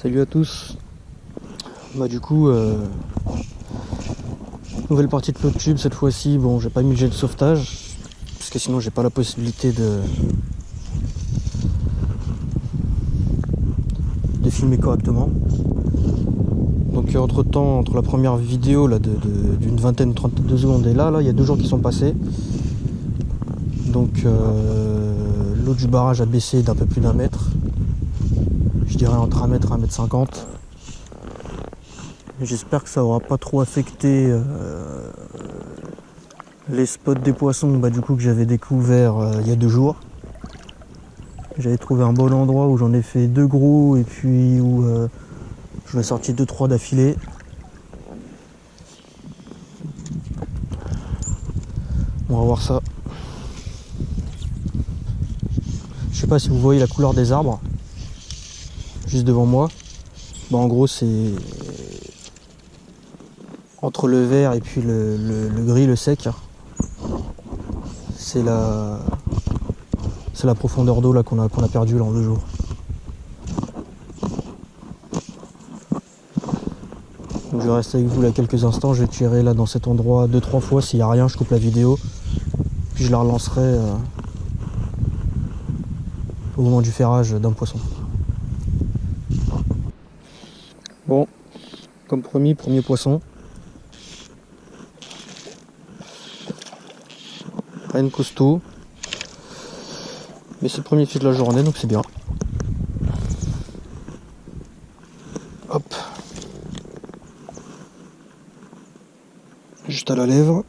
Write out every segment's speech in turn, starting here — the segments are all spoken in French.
Salut à tous. Du coup, nouvelle partie de FloTube cette fois-ci. Bon, j'ai pas mis le jet de sauvetage parce que sinon j'ai pas la possibilité de filmer correctement. Donc entre temps, entre la première vidéo là d'une vingtaine, trentaine de secondes et là il y a 2 jours qui sont passés. Donc l'eau du barrage a baissé d'un peu plus d'1 mètre. Je dirais entre 1 mètre et 1 mètre 50. J'espère que ça aura pas trop affecté les spots des poissons du coup que j'avais découvert il y a 2 jours. J'avais trouvé un bon endroit où j'en ai fait 2 gros et puis où je m'ai sorti 2-3 d'affilée. On va voir ça. Je sais pas si vous voyez la couleur des arbres juste devant moi. En gros c'est entre le vert et puis le gris, le sec. C'est la profondeur d'eau là qu'on a perdu là en 2 jours. Donc je reste avec vous là quelques instants, je vais tirer là dans cet endroit 2-3 fois, s'il n'y a rien je coupe la vidéo, puis je la relancerai au moment du ferrage d'un poisson. Bon, comme promis, premier poisson. Rien de costaud, mais c'est le premier fiche de la journée donc c'est bien. Hop, juste à la lèvre.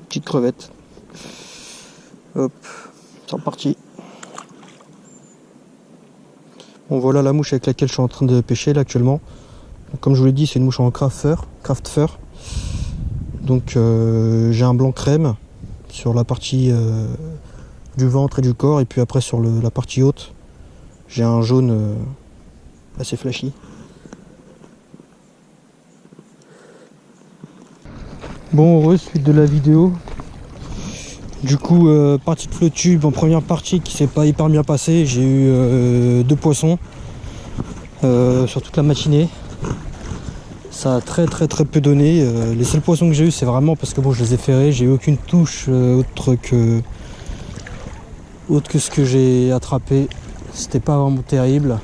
Petite crevette. Hop, c'est reparti. Bon voilà la mouche avec laquelle je suis en train de pêcher là actuellement. Donc, comme je vous l'ai dit, c'est une mouche en craft fur. Donc j'ai un blanc crème sur la partie du ventre et du corps, et puis après sur la partie haute j'ai un jaune assez flashy. Bon, heureux, suite de la vidéo. Du coup, partie de FloTube en première partie qui s'est pas hyper bien passée. J'ai eu 2 poissons sur toute la matinée. Ça a très peu donné. Les seuls poissons que j'ai eu, c'est vraiment parce que bon, je les ai ferrés. J'ai eu aucune touche autre que ce que j'ai attrapé. C'était pas vraiment terrible.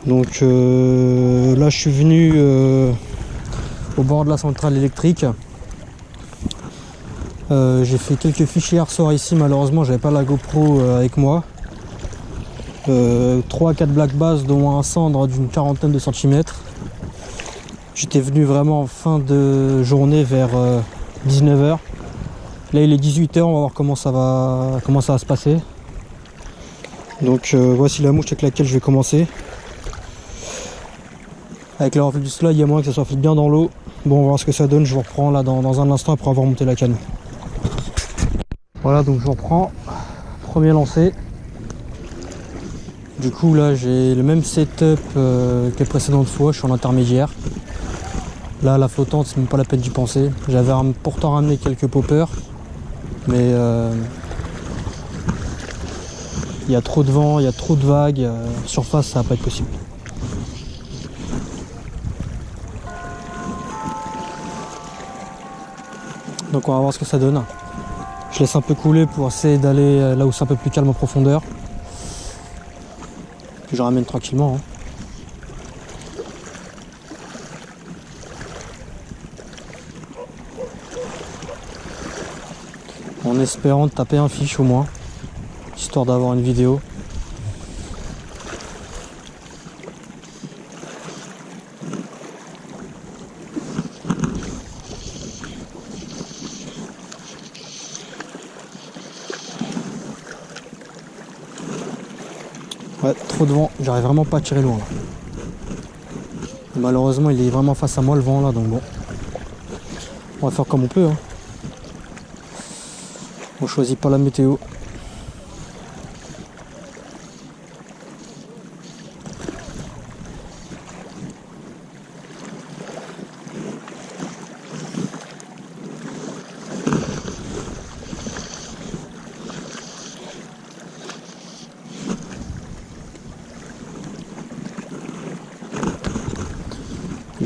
Donc là, je suis venu au bord de la centrale électrique. J'ai fait quelques fichiers hier soir ici, malheureusement j'avais pas la GoPro avec moi. 3 à 4 black bass dont un cendre d'une 40aine de centimètres. J'étais venu vraiment en fin de journée vers 19h. Là il est 18h, on va voir comment ça va se passer. Donc voici la mouche avec laquelle je vais commencer. Avec le reflet du soleil, il y a moyen que ça soit fait bien dans l'eau. Bon, on va voir ce que ça donne, je vous reprends là dans un instant après avoir monté la canne. Voilà, donc je reprends, premier lancé. Du coup là j'ai le même setup que les précédentes fois, je suis en intermédiaire. Là la flottante c'est même pas la peine d'y penser. J'avais pourtant ramené quelques poppers, mais il y a trop de vent, il y a trop de vagues, surface ça va pas être possible. Donc on va voir ce que ça donne. Je laisse un peu couler pour essayer d'aller là où c'est un peu plus calme en profondeur. Puis je ramène tranquillement. En espérant de taper un fiche au moins, histoire d'avoir une vidéo. Ouais, trop de vent, j'arrive vraiment pas à tirer loin là. Malheureusement il est vraiment face à moi le vent là, donc bon. On va faire comme on peut. On choisit pas la météo.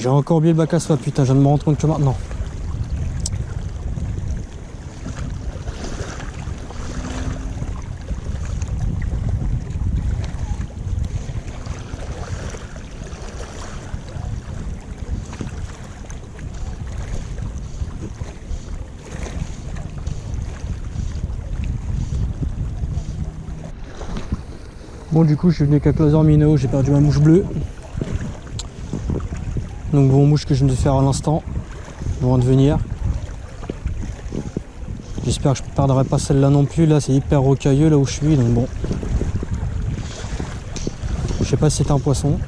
J'ai encore oublié le bac à soie, putain, je viens de me rendre compte que maintenant. Bon, du coup, je suis venu avec Closer Minnow, j'ai perdu ma mouche bleue. Donc bon, mouche que je viens de faire à l'instant, avant de venir. J'espère que je ne perdrai pas celle-là non plus. Là, c'est hyper rocailleux là où je suis, donc bon. Je sais pas si c'était un poisson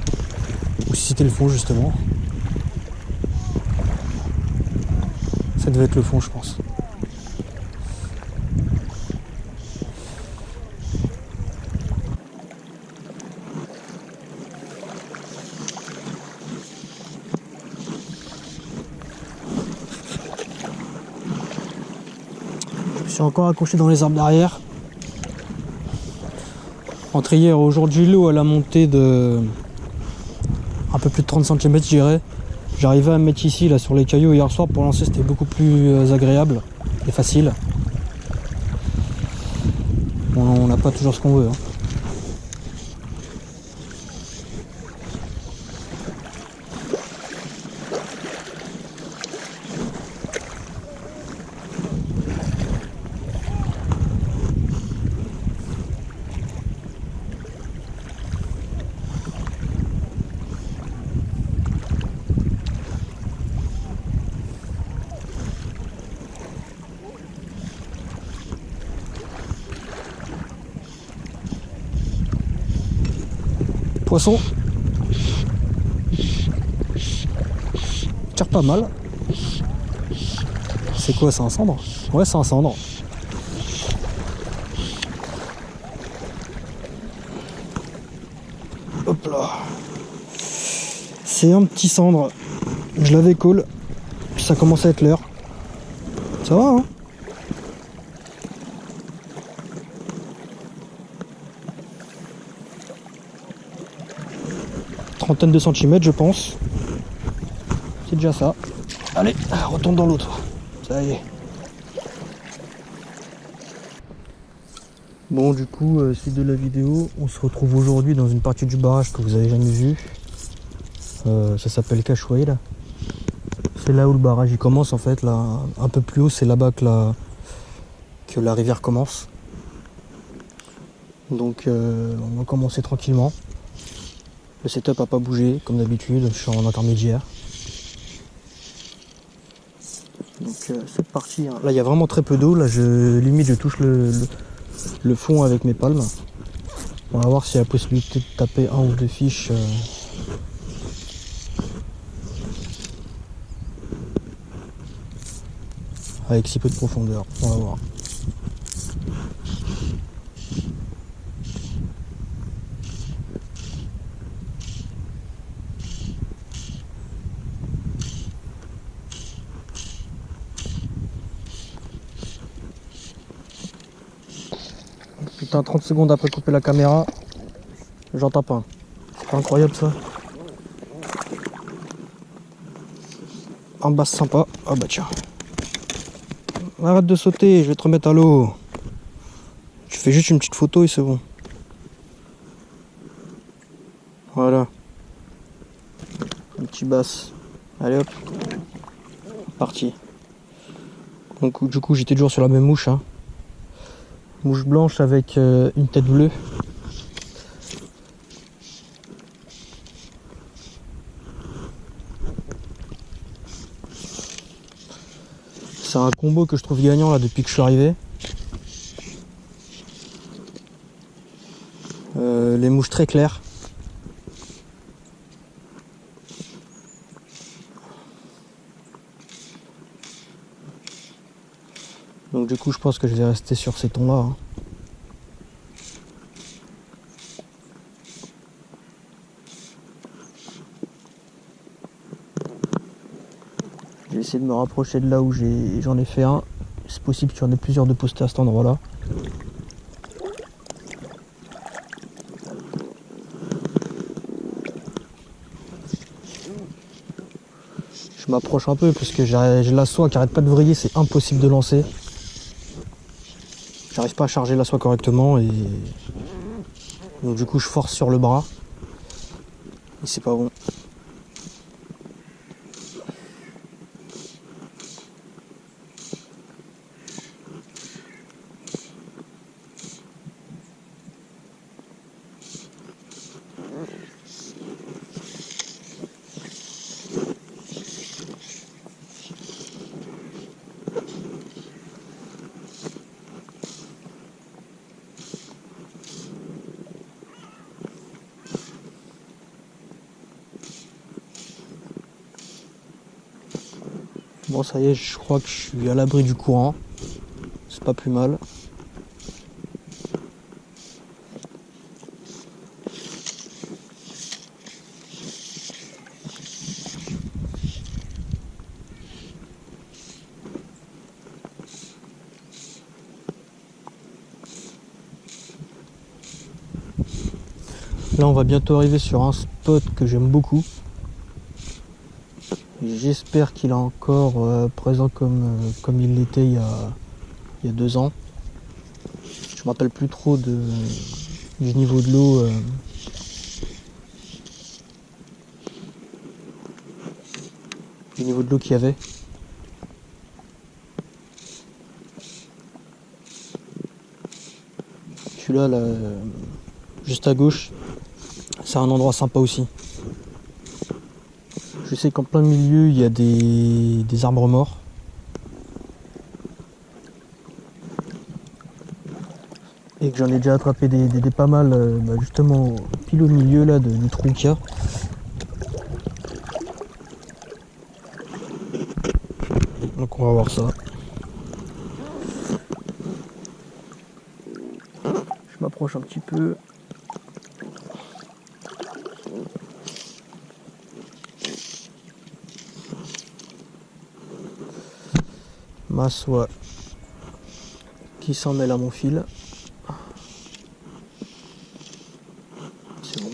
ou si c'était le fond justement. Ça devait être le fond, je pense. Je suis encore accroché dans les arbres derrière. Entre hier et aujourd'hui, l'eau elle a monté de un peu plus de 30 cm, je dirais. J'arrivais à me mettre ici là sur les cailloux hier soir, pour lancer c'était beaucoup plus agréable et facile. On n'a pas toujours ce qu'on veut. Hein. Poisson. Tire pas mal. C'est quoi, c'est un cendre? Ouais, c'est un cendre. Hop là. C'est un petit cendre. Je l'avais call. Puis ça commence à être l'heure. Ça va, hein? Trentaine de centimètres, je pense. C'est déjà ça. Allez, retourne dans l'autre. Ça y est. Bon, du coup, suite de la vidéo, on se retrouve aujourd'hui dans une partie du barrage que vous avez jamais vue. Ça s'appelle Cachouay, là. C'est là où le barrage il commence en fait. Là, un peu plus haut, c'est là-bas que la rivière commence. Donc, on va commencer tranquillement. Le setup n'a pas bougé, comme d'habitude, je suis en intermédiaire. Donc c'est parti. Hein. Là il y a vraiment très peu d'eau, là limite je touche le fond avec mes palmes. On va voir s'il y a la possibilité de taper un ou deux fiches. Avec si peu de profondeur, on va voir. Putain, 30 secondes après couper la caméra, j'en tape un. C'est pas incroyable ça? Un basse sympa. Ah bah tiens. Arrête de sauter, je vais te remettre à l'eau. Tu fais juste une petite photo et c'est bon. Voilà. Un petit basse. Allez hop. Parti. Donc du coup j'étais toujours sur la même mouche. Hein. Mouche blanche avec une tête bleue. C'est un combo que je trouve gagnant là depuis que je suis arrivé. Les mouches très claires. Donc du coup je pense que je vais rester sur ces tons là. Hein. Je vais essayer de me rapprocher de là où j'en ai fait un. C'est possible qu'il y en ait plusieurs de postés à cet endroit là. m'approche un peu parce que j'ai la soie qui arrête pas de vriller, c'est impossible de lancer. J'arrive pas à charger la soie correctement et donc du coup je force sur le bras et c'est pas bon. Bon ça y est, je crois que je suis à l'abri du courant. C'est pas plus mal. Là on va bientôt arriver sur un spot que j'aime beaucoup. J'espère qu'il est encore présent comme il l'était il y a 2 ans. Je me rappelle plus trop du niveau de l'eau. Du niveau de l'eau qu'il y avait. Celui-là, là, juste à gauche, c'est un endroit sympa aussi. Je sais qu'en plein milieu, il y a des arbres morts. Et que j'en ai déjà attrapé des pas mal, justement pile au milieu là, du trou qu'il y a. Donc on va voir ça. Je m'approche un petit peu. Ma soie qui s'en mêle à mon fil. C'est bon.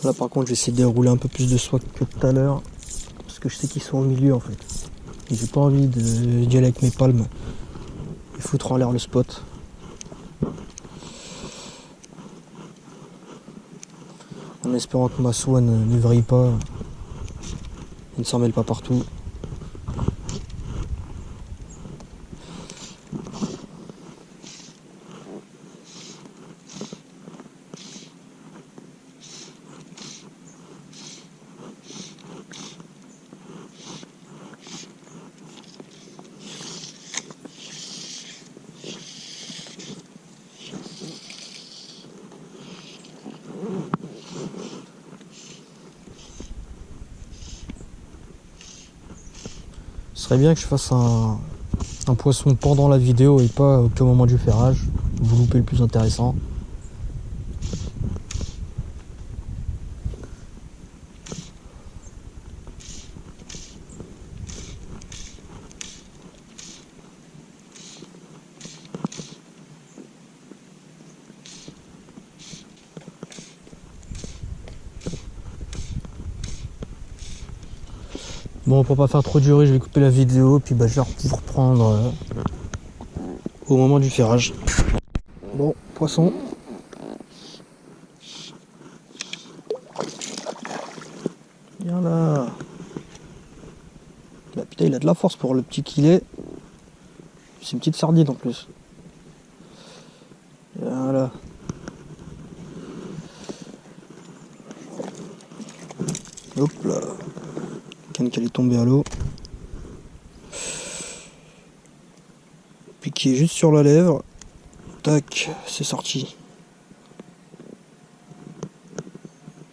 Là par contre, je vais essayer de dérouler un peu plus de soie que tout à l'heure parce que je sais qu'ils sont au milieu en fait. Et j'ai pas envie d'y aller avec mes palmes et foutre en l'air le spot. En espérant que ma soie ne vrille pas et ne s'en mêle pas partout. Ce serait bien que je fasse un poisson pendant la vidéo et pas qu'au moment du ferrage. Vous loupez le plus intéressant. Bon, pour pas faire trop durer, je vais couper la vidéo, puis je vais reprendre au moment du ferrage. Bon, poisson. Viens là. Bah, putain, il a de la force pour le petit qu'il est. C'est une petite sardine en plus. Voilà. Hop là. Canne qu'elle est tombée à l'eau. Puis qui est juste sur la lèvre. Tac, c'est sorti.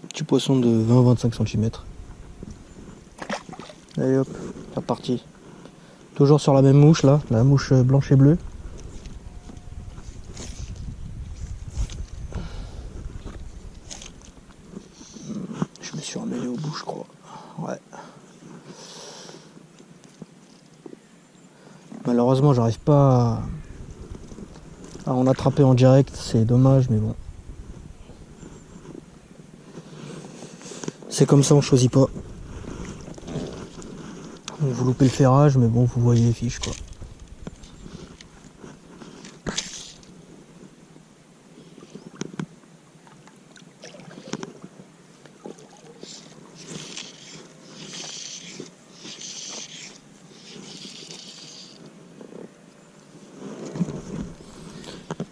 Petit poisson de 20-25 cm. Allez hop, c'est parti. Toujours sur la même mouche là, la mouche blanche et bleue. Je me suis emmêlé au bout, je crois. Ouais. Malheureusement, j'arrive pas À en attraper en direct, c'est dommage, mais bon. C'est comme ça, on choisit pas. Donc vous loupez le ferrage, mais bon, vous voyez les fiches, quoi.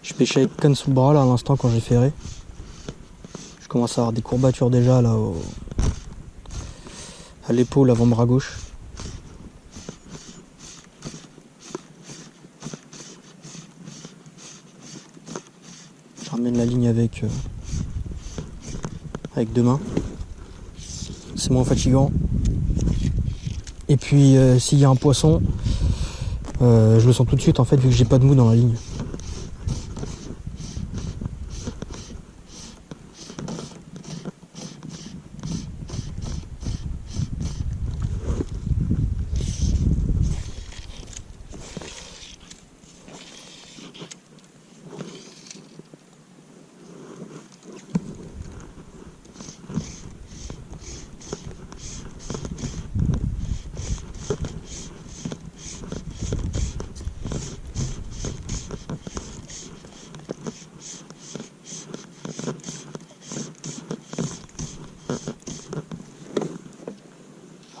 Je pêchais avec canne sous le bras là à l'instant quand j'ai ferré. Je commence à avoir des courbatures déjà là à l'épaule avant-bras gauche. Je ramène la ligne avec deux mains. C'est moins fatigant. Et puis s'il y a un poisson, je le sens tout de suite en fait vu que j'ai pas de mou dans la ligne.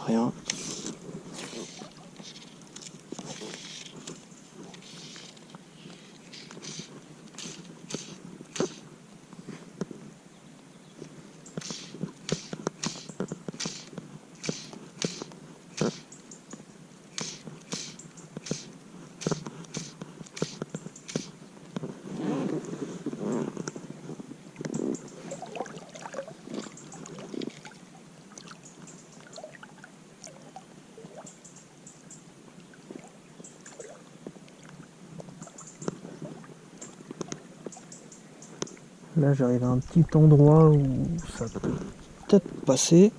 Rien. Là j'arrive à un petit endroit où ça peut peut-être passer.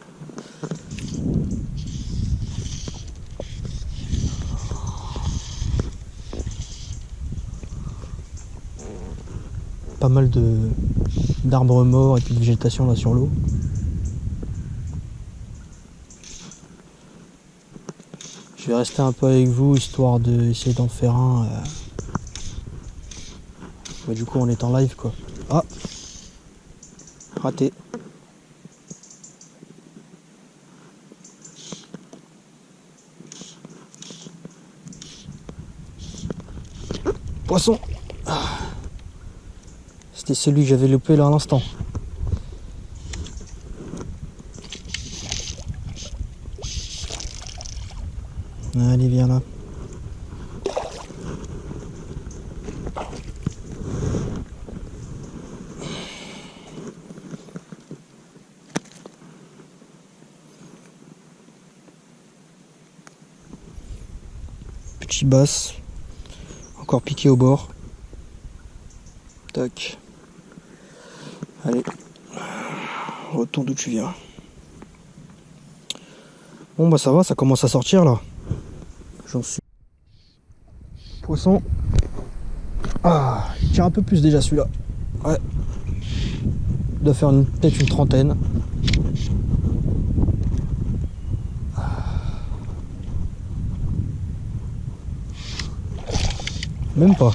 Pas mal d'arbres morts et puis de végétation là sur l'eau. Je vais rester un peu avec vous histoire d'essayer d'en faire un. Mais du coup on est en live quoi. Ah, raté. Poisson. C'était celui que j'avais loupé là à l'instant. Allez, viens là. Petit basse. Encore piqué au bord. Tac. Allez. Retourne d'où tu viens. Bon bah ça va, ça commence à sortir là. J'en suis. Poisson. Ah, il tire un peu plus déjà celui-là. Ouais. Il doit faire peut-être une trentaine. Même pas.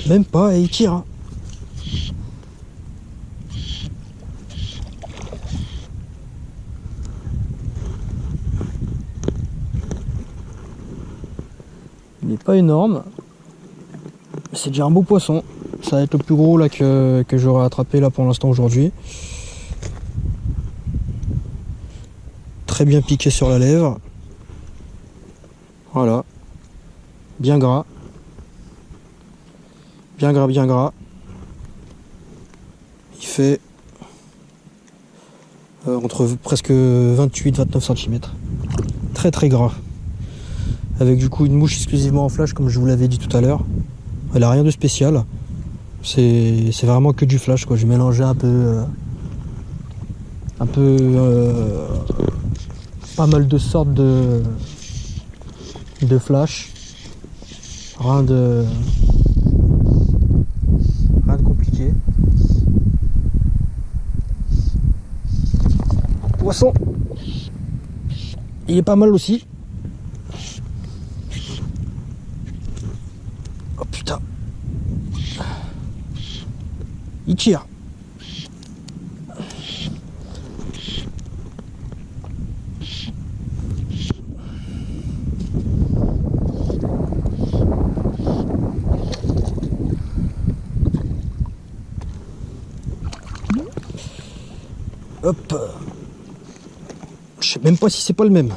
Même pas, et il tire. Hein. Il n'est pas énorme. C'est déjà un beau poisson. Ça va être le plus gros là que j'aurai attrapé là pour l'instant aujourd'hui. Très bien piqué sur la lèvre. Voilà. Bien gras. Bien gras, bien gras. Il fait entre presque 28-29 cm. Très très gras. Avec du coup une mouche exclusivement en flash comme je vous l'avais dit tout à l'heure. Elle a rien de spécial. C'est vraiment que du flash quoi. J'ai mélangé un peu pas mal de sortes de flash. Rien de compliqué. Poisson, il est pas mal aussi. Oh putain, il tire. Hop. Je sais même pas si c'est pas le même.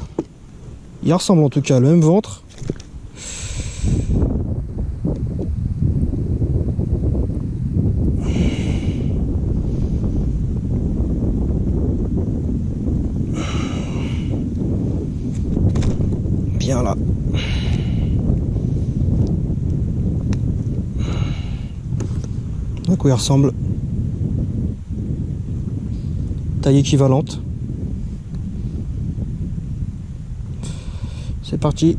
Il ressemble en tout cas, le même ventre. Bien là. À quoi il ressemble? Taille équivalente. C'est parti.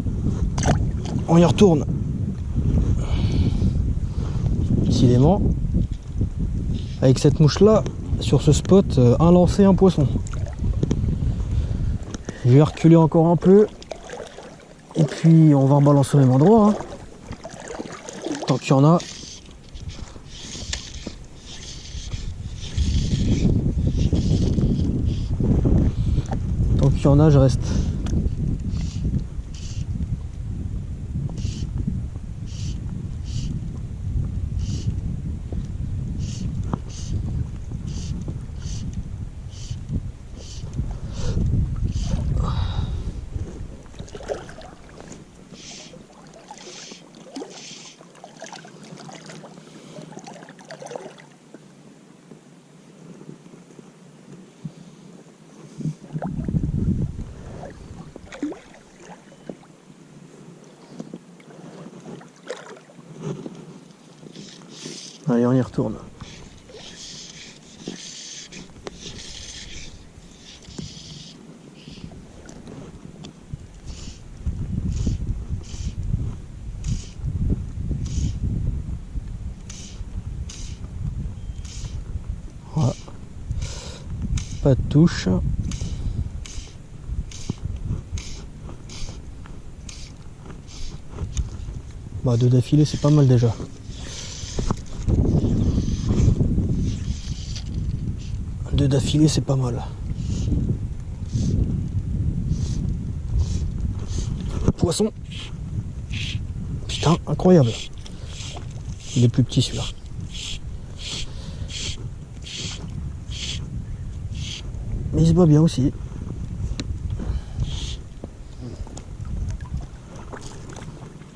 On y retourne. Décidément, avec cette mouche là, sur ce spot, un lancé, un poisson. Je vais reculer encore un peu. Et puis on va rebalancer au même endroit. Hein. Tant qu'il y en a. Tant qu'il y en a, je reste. Allez, on y retourne. Voilà. Pas de touche. Bah, deux d'affilée, c'est pas mal déjà. Deux d'affilée, c'est pas mal. Poisson. Putain, incroyable. Il est plus petit celui-là. Mais il se bat bien aussi.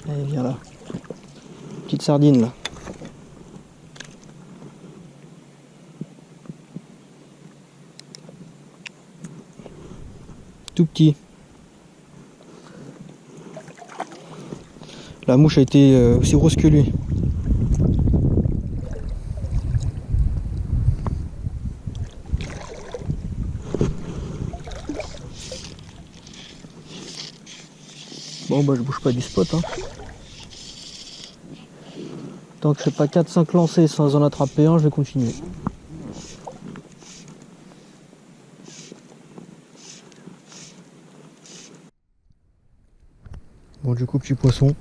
Allez, viens là. Petite sardine là. Tout petit. La mouche a été aussi grosse que lui. Bon bah je bouge pas du spot. Hein. Tant que je fais pas 4-5 lancers sans en attraper un, je vais continuer. Bon du coup petit poisson.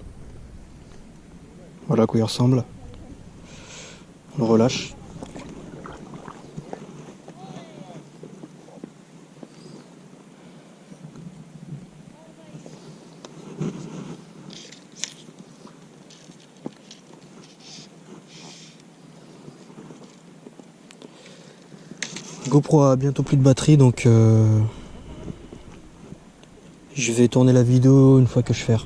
Voilà à quoi il ressemble. On le relâche. GoPro a bientôt plus de batterie donc je vais tourner la vidéo une fois que je ferme.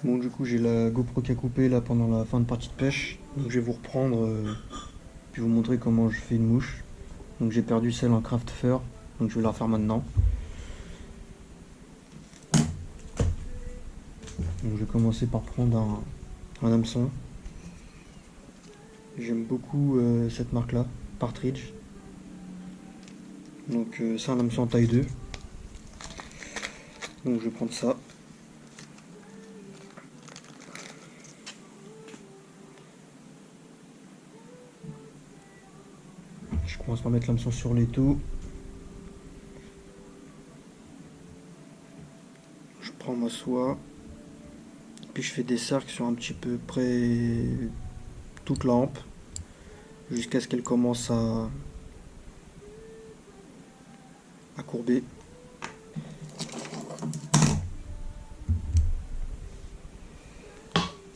Bon du coup j'ai la GoPro qui a coupé là pendant la fin de partie de pêche. Donc je vais vous reprendre puis vous montrer comment je fais une mouche. Donc j'ai perdu celle en craft fur, donc je vais la refaire maintenant. Donc je vais commencer par prendre un hameçon. J'aime beaucoup cette marque là, Partridge. Donc c'est un hameçon en taille 2. Donc je vais prendre ça. Je commence par mettre l'hameçon sur l'étau. Je prends ma soie. Puis je fais des cercles sur un petit peu près toute la hampe. Jusqu'à ce qu'elle commence à courber.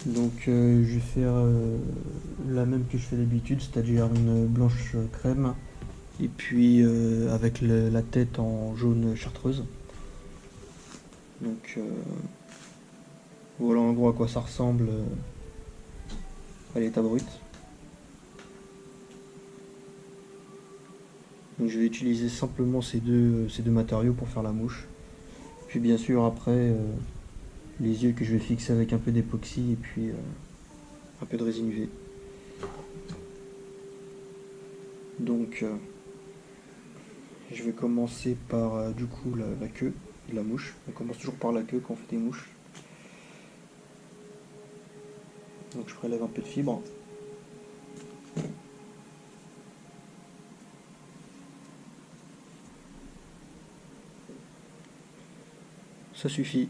Donc je vais faire la même que je fais d'habitude, c'est-à-dire une blanche crème et puis avec la tête en jaune chartreuse. Donc voilà en gros à quoi ça ressemble à l'état brut. Donc je vais utiliser simplement ces deux matériaux pour faire la mouche. Puis bien sûr après les yeux que je vais fixer avec un peu d'époxy et puis un peu de résine UV. Donc je vais commencer par du coup la queue de la mouche. On commence toujours par la queue quand on fait des mouches. Donc je prélève un peu de fibre. Ça suffit.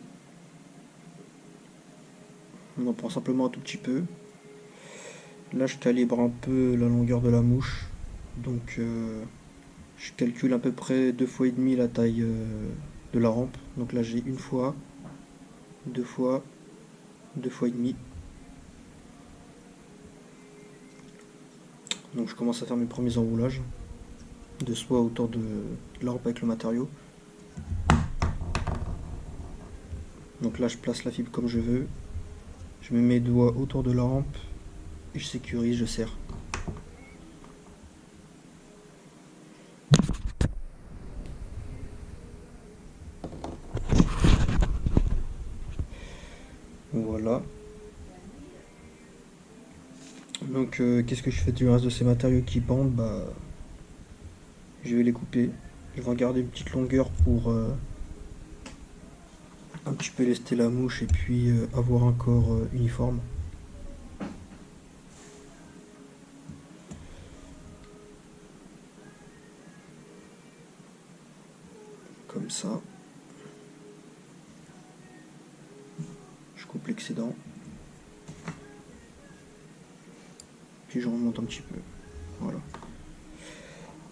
On en prend simplement un tout petit peu. Là je calibre un peu la longueur de la mouche. Donc je calcule à peu près 2 fois et demi la taille de la rampe. Donc là j'ai une fois, 2 fois, 2 fois et demi. Donc je commence à faire mes premiers enroulages de soie autour de la rampe avec le matériau. Donc là je place la fibre comme je veux. Je mets mes doigts autour de la rampe et je sécurise, je serre. Voilà. Donc qu'est-ce que je fais du reste de ces matériaux qui pendent? Bah, je vais les couper. Je vais en garder une petite longueur pour un petit peu lester la mouche et puis avoir un corps uniforme. Comme ça. Je coupe l'excédent. Puis je remonte un petit peu. Voilà.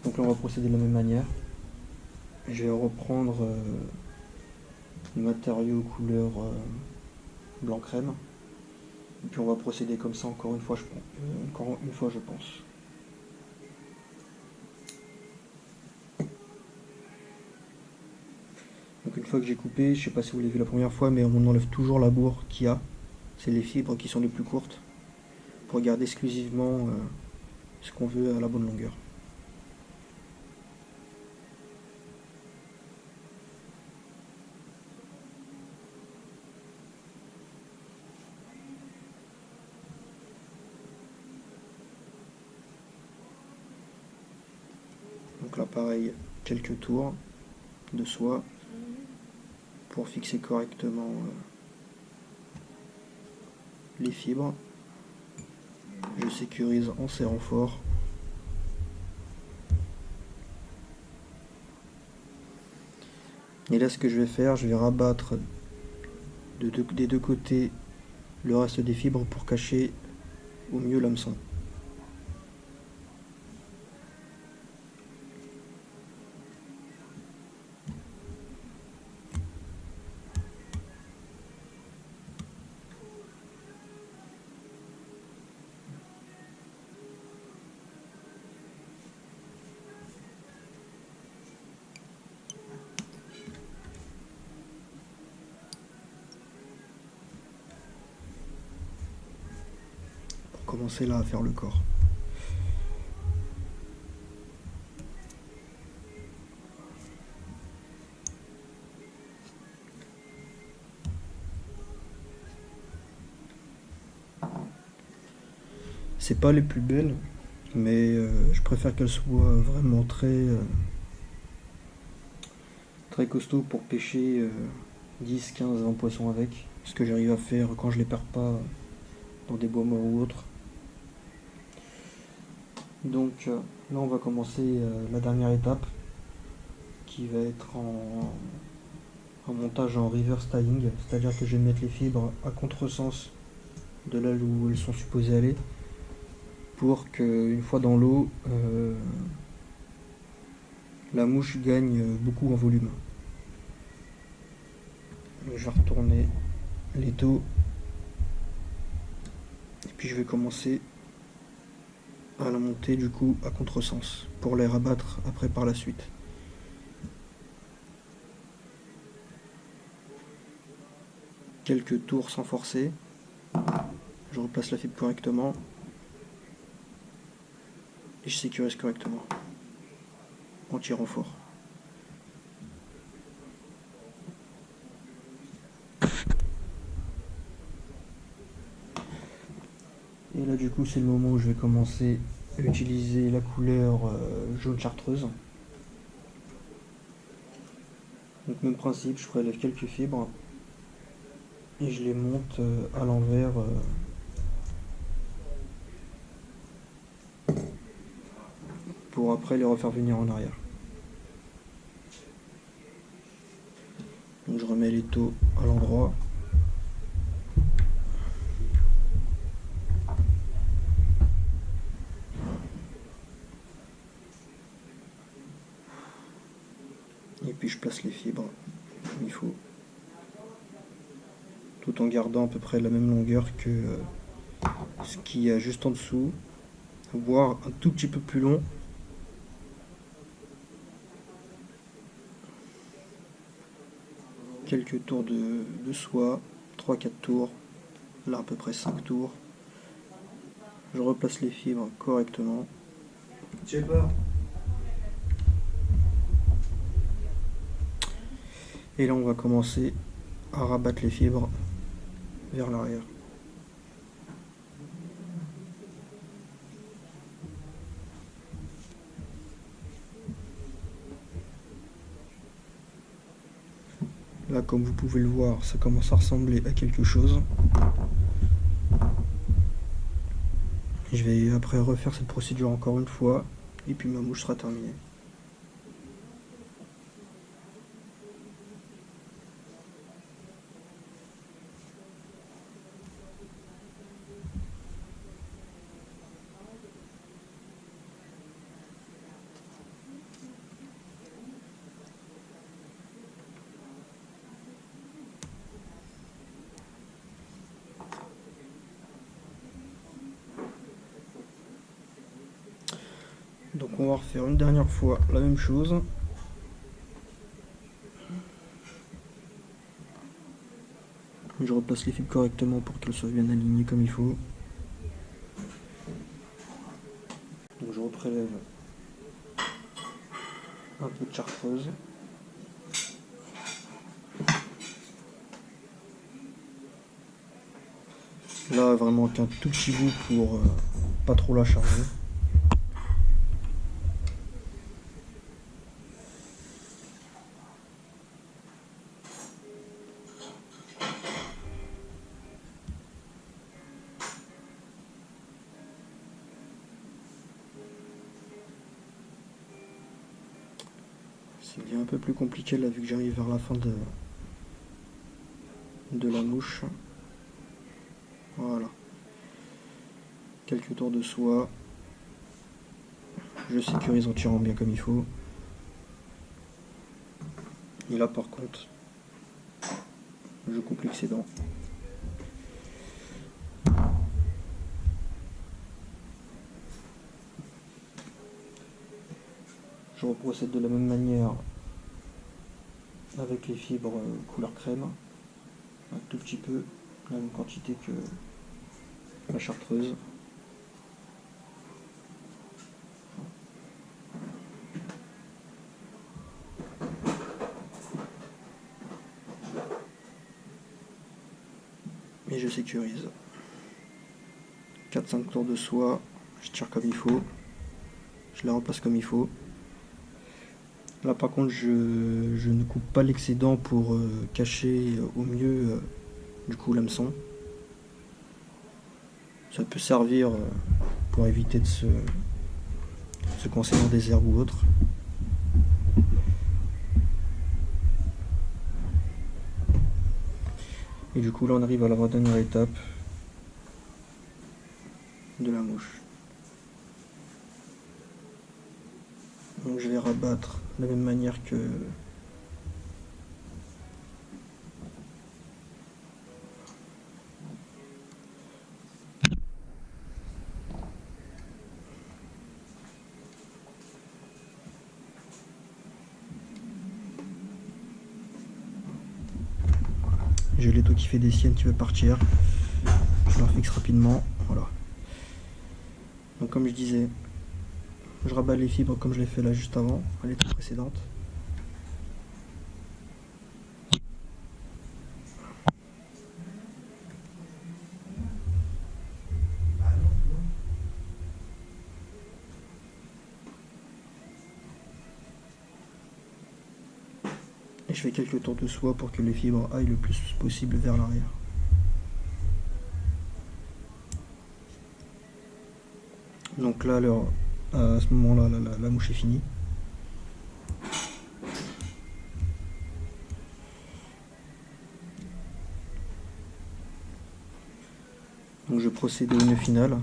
Donc là on va procéder de la même manière. Je vais reprendre le matériau couleur blanc crème. Et puis on va procéder comme ça encore une fois, je pense. Donc une fois que j'ai coupé, je sais pas si vous l'avez vu la première fois, mais on enlève toujours la bourre qu'il y a. C'est les fibres qui sont les plus courtes pour garder exclusivement ce qu'on veut à la bonne longueur. Donc là pareil, quelques tours de soie pour fixer correctement les fibres. Je sécurise en serrant fort. Et là ce que je vais faire, je vais rabattre des deux côtés le reste des fibres pour cacher au mieux l'hameçon. Commencer là à faire le corps. C'est pas les plus belles, mais je préfère qu'elles soient vraiment très costauds pour pêcher 10, 15, 20 poissons avec. Ce que j'arrive à faire quand je les perds pas dans des bois morts ou autres. Donc là on va commencer la dernière étape qui va être en montage en reverse tying, c'est-à-dire que je vais mettre les fibres à contresens de là où elles sont supposées aller pour qu'une fois dans l'eau, la mouche gagne beaucoup en volume. Je vais retourner l'étau et puis je vais commencer à la monter du coup à contresens pour les rabattre après par la suite. Quelques tours sans forcer, je replace la fibre correctement et je sécurise correctement en tirant fort. Et là du coup c'est le moment où je vais commencer à utiliser la couleur jaune chartreuse. Donc même principe, je prélève quelques fibres et je les monte à l'envers pour après les refaire venir en arrière. Donc je remets l'étau à l'endroit. Et puis je place les fibres comme il faut, tout en gardant à peu près la même longueur que ce qu'il y a juste en dessous, voire un tout petit peu plus long. Quelques tours de soie, 3-4 tours, là à peu près 5 tours. Je replace les fibres correctement. Et là on va commencer à rabattre les fibres vers l'arrière. Là comme vous pouvez le voir, ça commence à ressembler à quelque chose. Je vais après refaire cette procédure encore une fois et puis ma mouche sera terminée. Donc on va refaire une dernière fois la même chose. Je replace les fibres correctement pour qu'elles soient bien alignées comme il faut. Donc je reprélève un peu de chartreuse. Là vraiment qu'un tout petit bout pour pas trop la charger. C'est bien un peu plus compliqué là vu que j'arrive vers la fin de la mouche. Voilà. Quelques tours de soie. Je sécurise en tirant bien comme il faut. Et là par contre, je coupe l'excédent. Je reprocède de la même manière avec les fibres couleur crème, un tout petit peu, la même quantité que la chartreuse. Et je sécurise. 4-5 tours de soie, je tire comme il faut, je la replace comme il faut. Là par contre je ne coupe pas l'excédent pour cacher au mieux du coup l'hameçon. Ça peut servir pour éviter de se coincer dans des herbes ou autres. Et du coup là on arrive à la dernière étape de la mouche. Donc je vais rabattre de la même manière que j'ai l'étau qui fait des siennes qui veut partir. Je leur fixe rapidement. Voilà. Donc comme je disais, je rabats les fibres comme je l'ai fait là juste avant, à l'étape précédente. Et je fais quelques tours de soie pour que les fibres aillent le plus possible vers l'arrière. Donc là, à ce moment-là, la mouche est finie. Donc je procède au nœud final.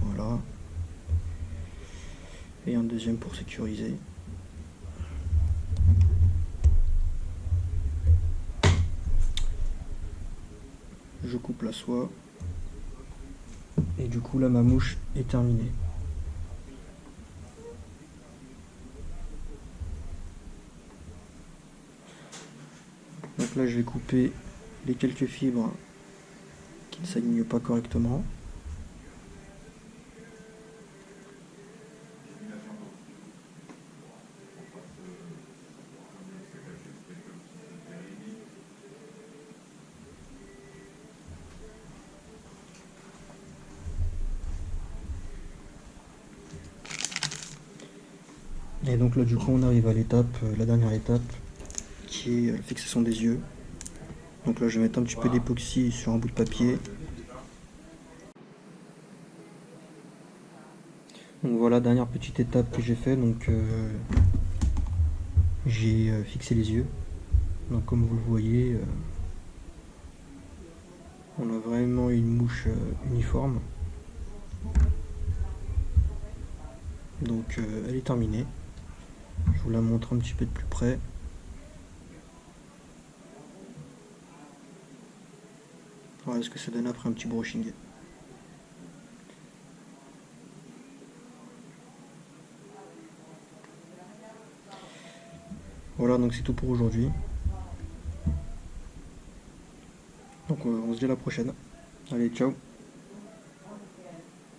Voilà. Et un deuxième pour sécuriser. Je coupe la soie. Et du coup là ma mouche est terminée. Donc là je vais couper les quelques fibres qui ne s'alignent pas correctement. Et donc là du coup on arrive à l'étape, la dernière étape, qui est la fixation des yeux. Donc là je vais mettre un petit peu d'époxy sur un bout de papier. Donc voilà, dernière petite étape que j'ai fait, donc j'ai fixé les yeux. Donc comme vous le voyez, on a vraiment une mouche uniforme. Donc elle est terminée. Je vous la montre un petit peu de plus près. Voilà ce que ça donne après un petit brushing. Voilà, donc c'est tout pour aujourd'hui. Donc on se dit à la prochaine. Allez, ciao.